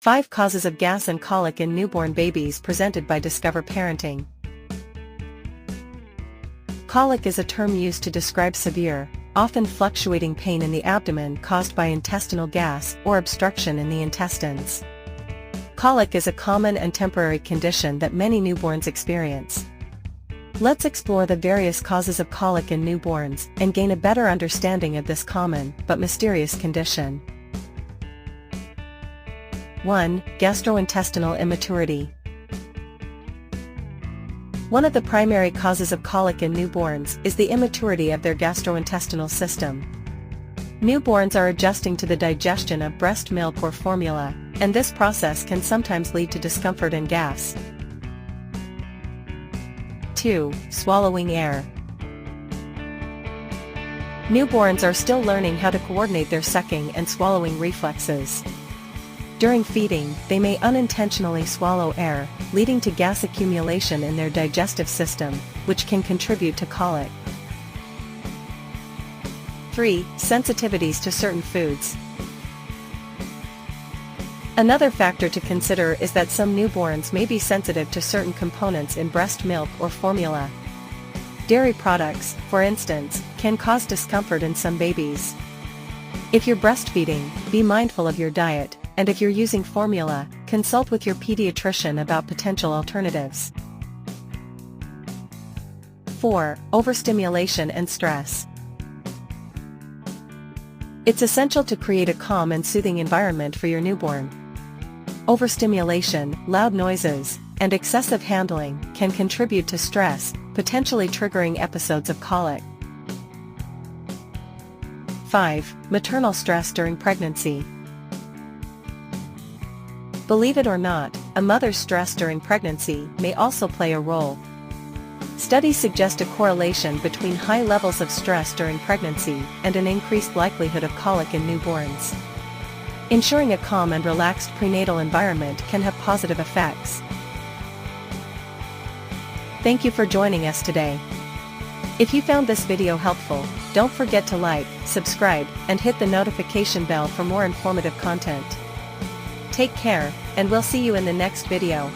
5 causes of gas and colic in newborn babies presented by Discover Parenting. Colic is a term used to describe severe, often fluctuating pain in the abdomen caused by intestinal gas or obstruction in the intestines. Colic is a common and temporary condition that many newborns experience. Let's explore the various causes of colic in newborns and gain a better understanding of this common but mysterious condition. 1. Gastrointestinal immaturity. One of the primary causes of colic in newborns is the immaturity of their gastrointestinal system. Newborns are adjusting to the digestion of breast milk or formula, and this process can sometimes lead to discomfort and gas. 2. Swallowing air. Newborns are still learning how to coordinate their sucking and swallowing reflexes. During feeding, they may unintentionally swallow air, leading to gas accumulation in their digestive system, which can contribute to colic. 3. Sensitivities to certain foods. Another factor to consider is that some newborns may be sensitive to certain components in breast milk or formula. Dairy products, for instance, can cause discomfort in some babies. If you're breastfeeding, be mindful of your diet, and if you're using formula, consult with your pediatrician about potential alternatives. 4. Overstimulation and stress. It's essential to create a calm and soothing environment for your newborn. Overstimulation, loud noises, and excessive handling can contribute to stress, potentially triggering episodes of colic. 5. Maternal stress during pregnancy. Believe it or not, a mother's stress during pregnancy may also play a role. Studies suggest a correlation between high levels of stress during pregnancy and an increased likelihood of colic in newborns. Ensuring a calm and relaxed prenatal environment can have positive effects. Thank you for joining us today. If you found this video helpful, don't forget to like, subscribe, and hit the notification bell for more informative content. Take care, and we'll see you in the next video.